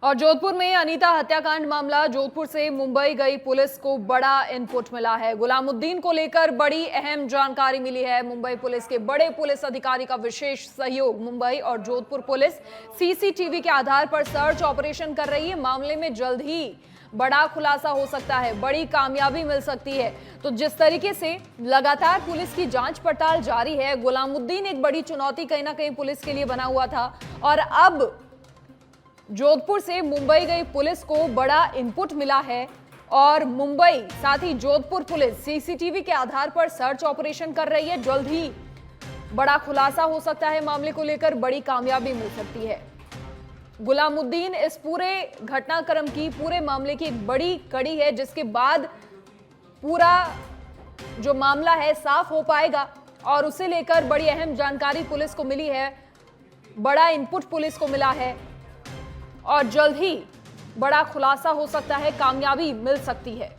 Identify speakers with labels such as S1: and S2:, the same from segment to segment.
S1: और जोधपुर में अनीता हत्याकांड मामला, जोधपुर से मुंबई गई पुलिस को बड़ा इनपुट मिला है। गुलामुद्दीन को लेकर बड़ी अहम जानकारी मिली है। मुंबई पुलिस के बड़े पुलिस अधिकारी का विशेष सहयोग। मुंबई और जोधपुर पुलिस सीसीटीवी के आधार पर सर्च ऑपरेशन कर रही है। मामले में जल्द ही बड़ा खुलासा हो सकता है, बड़ी कामयाबी मिल सकती है। तो जिस तरीके से लगातार पुलिस की जांच पड़ताल जारी है, गुलामुद्दीन एक बड़ी चुनौती कहीं ना कहीं पुलिस के लिए बना हुआ था, और अब जोधपुर से मुंबई गई पुलिस को बड़ा इनपुट मिला है। और मुंबई साथ ही जोधपुर पुलिस सीसीटीवी के आधार पर सर्च ऑपरेशन कर रही है। जल्द ही बड़ा खुलासा हो सकता है, मामले को लेकर बड़ी कामयाबी मिल सकती है। गुलामुद्दीन इस पूरे घटनाक्रम की, पूरे मामले की एक बड़ी कड़ी है, जिसके बाद पूरा जो मामला है साफ हो पाएगा। और उसे लेकर बड़ी अहम जानकारी पुलिस को मिली है, बड़ा इनपुट पुलिस को मिला है, और जल्द ही बड़ा खुलासा हो सकता है, कामयाबी मिल सकती है।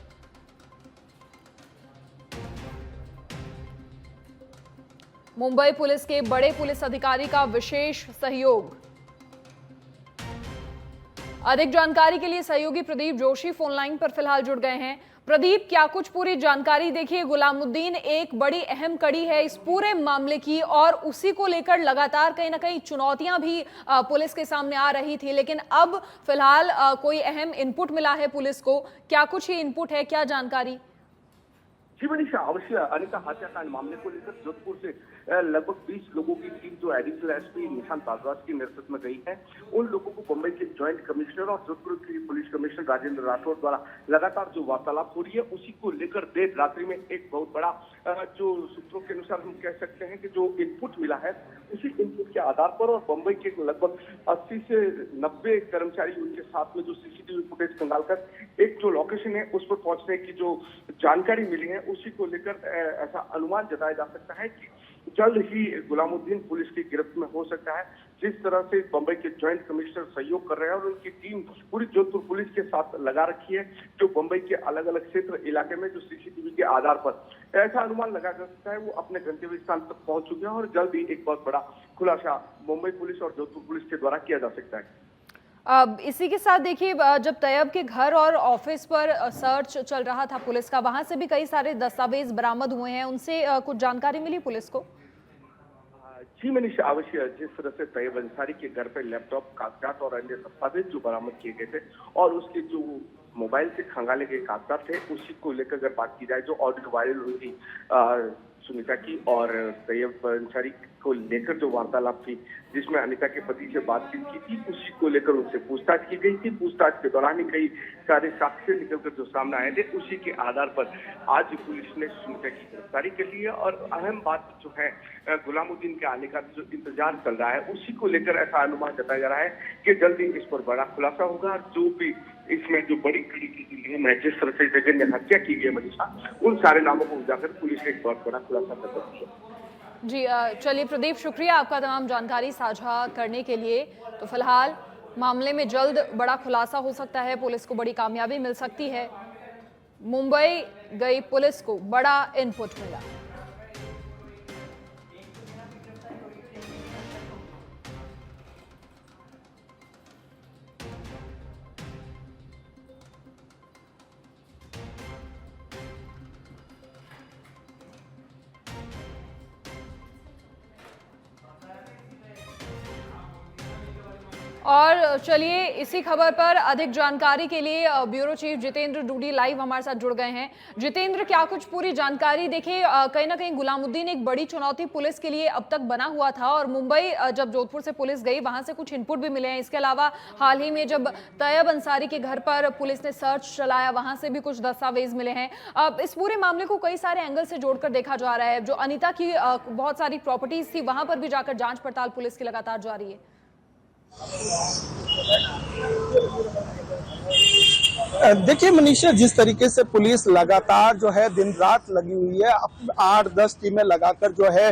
S1: मुंबई पुलिस के बड़े पुलिस अधिकारी का विशेष सहयोग। अधिक जानकारी के लिए सहयोगी प्रदीप जोशी फोन लाइन पर फिलहाल जुड़ गए हैं। प्रदीप, क्या कुछ पूरी जानकारी? देखिए, गुलामुद्दीन एक बड़ी अहम कड़ी है इस पूरे मामले की, और उसी को लेकर लगातार कहीं ना कहीं चुनौतियां भी पुलिस के सामने आ रही थी, लेकिन अब फिलहाल कोई अहम इनपुट मिला है पुलिस को। क्या कुछ ये इनपुट है, क्या जानकारी?
S2: जी मनीषा, अवश्य अनिता हत्याकांड मामले को लेकर जोधपुर से लगभग 20 लोगों की टीम जो एडिशनल एसपी निशांत भारद्वाज के नेतृत्व में गई है, उन लोगों को मुंबई के ज्वाइंट कमिश्नर और जोधपुर के पुलिस कमिश्नर राजेंद्र राठौर द्वारा लगातार जो वार्तालाप हो रही है, उसी को लेकर देर रात्रि में एक बहुत बड़ा जो सूत्रों के अनुसार हम कह सकते हैं कि जो इनपुट मिला है, उसी इनपुट के आधार पर और मुंबई के लगभग 80 से 90 कर्मचारी उनके साथ में जो सीसीटीवी फुटेज खंगाल कर एक जो लोकेशन है उस पर पहुंचने की जो जानकारी मिली है, उसी को लेकर ऐसा अनुमान जताया जा सकता है कि जल्द ही गुलामुद्दीन पुलिस की गिरफ्त में हो सकता है। जिस तरह से मुंबई के ज्वाइंट कमिश्नर सहयोग कर रहे हैं और उनकी टीम पूरी जोधपुर पुलिस के साथ लगा रखी है, जो मुंबई के अलग अलग क्षेत्र इलाके में जो सीसीटीवी के आधार पर ऐसा अनुमान लगा जा सकता है वो अपने गंतव्य स्थान तक पहुंच चुके हैं, और जल्द ही एक बहुत बड़ा खुलासा मुंबई पुलिस और जोधपुर पुलिस के द्वारा किया जा सकता है।
S1: अब इसी के साथ देखिए, जब तैयब के घर और ऑफिस पर सर्च चल रहा था पुलिस का, वहां से भी कई सारे दस्तावेज बरामद हुए हैं, उनसे कुछ जानकारी मिली पुलिस को?
S2: जी मनीषा, अवश्य जिस तरह से तैयब अंसारी के घर पर लैपटॉप, कागजात और अन्य दस्तावेज जो बरामद किए गए थे, और उसके जो मोबाइल से खंगाले गए कागजात थे, उसी को लेकर अगर बात की जाए, जो ऑडियो वायरल हुई थी सुनीता की और तैयब अंसारी को लेकर जो वार्तालाप थी, जिसमें अनिता के पति से बातचीत की थी, उसी को लेकर उनसे पूछताछ की गई थी। पूछताछ के दौरान ही कई सारे साक्ष्य निकलकर जो सामने आए थे, उसी के आधार पर आज पुलिस ने सुनीता की गिरफ्तारी कर ली है। और अहम बात जो है, गुलामुद्दीन के आने का जो इंतजार चल रहा है, उसी को लेकर ऐसा अनुमान जताया जा रहा है कि जल्दी इस पर बड़ा खुलासा होगा। जो भी इसमें जो बड़ी कड़ी की गई है, जिस तरह से जघन्य हत्या की गई मनीषा, उन सारे नामों को उजागर पुलिस ने एक बहुत बड़ा खुलासा कर दिया है।
S1: जी, चलिए प्रदीप, शुक्रिया आपका तमाम जानकारी साझा करने के लिए। तो फिलहाल मामले में जल्द बड़ा खुलासा हो सकता है, पुलिस को बड़ी कामयाबी मिल सकती है। मुंबई गई पुलिस को बड़ा इनपुट मिला। और चलिए, इसी खबर पर अधिक जानकारी के लिए bureau chief Jitendra Dudi live हमारे साथ जुड़ गए हैं। जितेंद्र, क्या कुछ पूरी जानकारी? देखिए, कहीं ना कहीं गुलामुद्दीन एक बड़ी चुनौती पुलिस के लिए अब तक बना हुआ था, और मुंबई जब जोधपुर से पुलिस गई, वहां से कुछ इनपुट भी मिले हैं। इसके अलावा हाल ही में जब तैयब अंसारी के घर पर पुलिस ने सर्च चलाया, वहां से भी कुछ दस्तावेज मिले हैं। अब इस पूरे मामले को कई सारे एंगल से जोड़कर देखा जा रहा है। जो अनिता की बहुत सारी प्रॉपर्टीज थी, वहां पर भी जाकर जांच पड़ताल पुलिस की लगातार जारी है।
S3: देखिए मनीषा, जिस तरीके से पुलिस लगातार जो है दिन रात लगी हुई है, 8-10 टीमें लगाकर जो है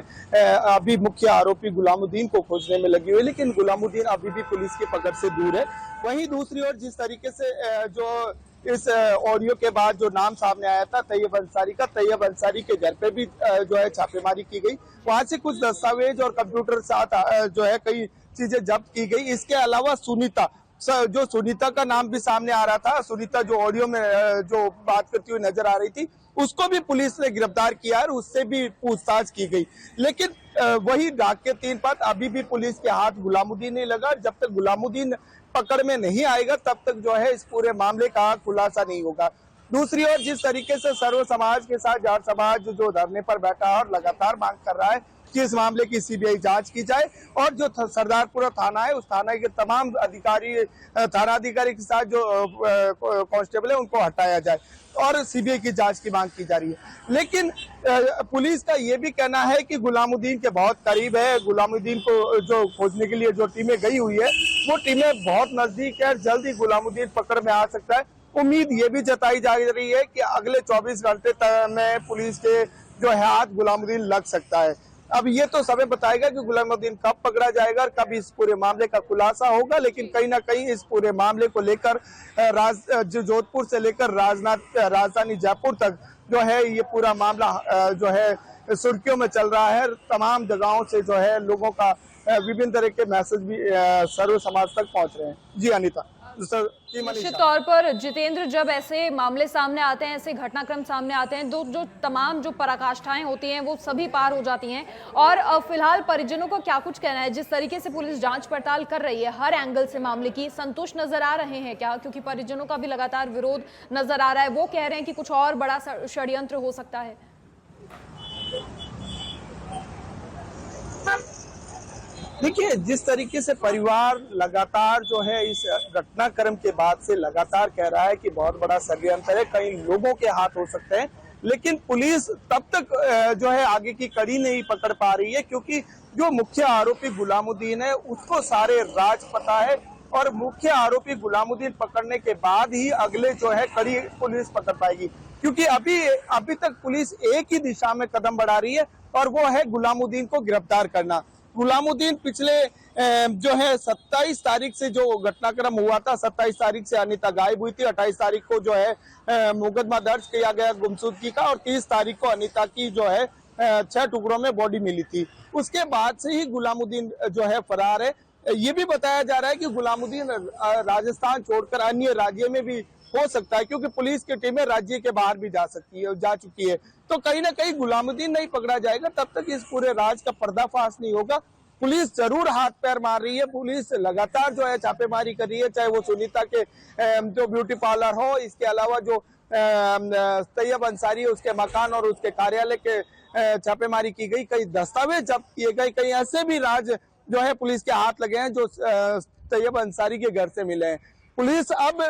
S3: अभी मुख्य आरोपी गुलामुद्दीन को खोजने में लगी हुई है, लेकिन गुलामुद्दीन अभी भी पुलिस की पकड़ से दूर है। वहीं दूसरी ओर जिस तरीके से जो इस ऑडियो के बाद जो नाम सामने आया था तैयब अंसारी का, तैयब अंसारी के घर पे भी जो है छापेमारी की गई, वहां से कुछ दस्तावेज और कंप्यूटर साथ जो है कई चीजें जब्त की गई। इसके अलावा सुनीता जो सुनीता का नाम भी सामने आ रहा था, सुनीता जो ऑडियो में जो बात करती हुई नजर आ रही थी, उसको भी पुलिस ने गिरफ्तार किया और उससे भी पूछताछ की गई। लेकिन वही डाक के 3 पद अभी भी पुलिस के हाथ गुलामुद्दीन नहीं लगा। जब तक गुलामुद्दीन पकड़ में नहीं आएगा तब तक जो है इस पूरे मामले का खुलासा नहीं होगा। दूसरी ओर जिस तरीके से सर्व समाज के साथ जाट समाज जो धरने पर बैठा है और लगातार मांग कर रहा है कि इस मामले की सीबीआई जांच की जाए और जो सरदारपुरा थाना है उस थाना के तमाम अधिकारी, थाना अधिकारी के साथ जो कांस्टेबल है उनको हटाया जाए और सीबीआई की जांच की मांग की जा रही है। लेकिन पुलिस का ये भी कहना है कि गुलामुद्दीन के बहुत करीब है। गुलामुद्दीन को जो खोजने के लिए जो टीमें गई हुई है वो टीमें बहुत नजदीक है, जल्द ही गुलामुद्दीन पकड़ में आ सकता है। उम्मीद ये भी जताई जा रही है कि अगले 24 घंटे में पुलिस के जो है हाथ गुलामुद्दीन लग सकता है। अब ये तो समय बताएगा कि गुलामुद्दीन कब पकड़ा जाएगा और कब इस पूरे मामले का खुलासा होगा। लेकिन कहीं ना कहीं इस पूरे मामले को लेकर जोधपुर से लेकर राजधानी जयपुर तक जो है ये पूरा मामला जो है सुर्खियों में चल रहा है। तमाम जगहों से जो है लोगों का विभिन्न तरह के मैसेज भी सर्व समाज तक पहुंच रहे हैं। जी अनिता।
S1: निश्चित तौर पर जितेंद्र, जब ऐसे मामले सामने आते हैं, ऐसे घटनाक्रम सामने आते हैं, तो जो तमाम जो पराकाष्ठाएं होती हैं वो सभी पार हो जाती हैं। और फिलहाल परिजनों को क्या कुछ कहना है? जिस तरीके से पुलिस जांच पड़ताल कर रही है हर एंगल से मामले की, संतुष्ट नजर आ रहे हैं क्या? क्योंकि परिजनों का भी लगातार विरोध नजर आ रहा है, वो कह रहे हैं कि कुछ और बड़ा षड्यंत्र हो सकता है।
S3: देखिए, जिस तरीके से परिवार लगातार जो है इस घटनाक्रम के बाद से लगातार कह रहा है कि बहुत बड़ा षड्यंत्र है, कई लोगों के हाथ हो सकते हैं, लेकिन पुलिस तब तक जो है आगे की कड़ी नहीं पकड़ पा रही है क्योंकि जो मुख्य आरोपी गुलामुद्दीन है उसको सारे राज पता है और मुख्य आरोपी गुलामुद्दीन पकड़ने के बाद ही अगले जो है कड़ी पुलिस पकड़ पाएगी। क्योंकि अभी तक पुलिस एक ही दिशा में कदम बढ़ा रही है और वो है गुलामुद्दीन को गिरफ्तार करना। गुलामुद्दीन पिछले जो है 27 तारीख से जो घटनाक्रम हुआ था, 27 तारीख से अनिता गायब हुई थी, 28 तारीख को जो है मुकदमा दर्ज किया गया गुमशुदगी का और 30 तारीख को अनिता की जो है 6 टुकड़ों में बॉडी मिली थी। उसके बाद से ही गुलामुद्दीन जो है फरार है। ये भी बताया जा रहा है कि गुलामुद्दीन राजस्थान छोड़कर अन्य राज्य में भी हो सकता है क्योंकि पुलिस की टीमें राज्य के बाहर भी जा चुकी है। तो कहीं ना कहीं गुलामुद्दीन नहीं पकड़ा जाएगा तब तक इस पूरे राज का पर्दाफाश नहीं होगा। पुलिस जरूर हाथ पैर मार रही है, पुलिस लगातार जो है छापेमारी कर रही है, चाहे वो सुनीता के जो ब्यूटी पार्लर हो, इसके अलावा जो तैयब अंसारी है उसके मकान और उसके कार्यालय के छापेमारी की गई, कई दस्तावेज जब्त किए गए, कई ऐसे भी राज जो है पुलिस के हाथ लगे हैं जो तैयब अंसारी के घर से मिले हैं। पुलिस अब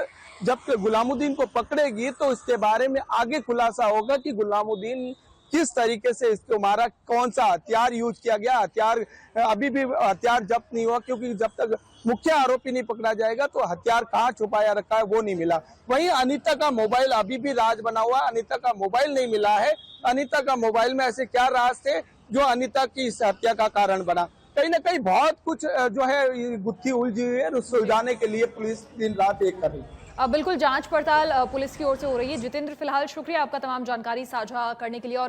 S3: जब गुलामुद्दीन को पकड़ेगी तो इसके बारे में आगे खुलासा होगा कि गुलामुद्दीन किस तरीके से इसको मारा, कौन सा हथियार यूज किया गया। हथियार अभी भी हथियार जब्त नहीं हुआ क्योंकि जब तक मुख्य आरोपी नहीं पकड़ा जाएगा तो हथियार कहाँ छुपाया रखा है वो नहीं मिला। वहीं अनिता का मोबाइल अभी भी राज बना हुआ, अनिता का मोबाइल नहीं मिला है। अनिता का मोबाइल में ऐसे क्या राज थे जो अनिता की इस हत्या का कारण बना? कहीं ना कहीं बहुत कुछ जो है गुत्थी उलझी हुई है, सुलझाने के लिए पुलिस दिन रात एक कर रही है।
S1: बिल्कुल जांच पड़ताल पुलिस की ओर से हो रही है। जितेंद्र, फिलहाल शुक्रिया आपका तमाम जानकारी साझा करने के लिए। और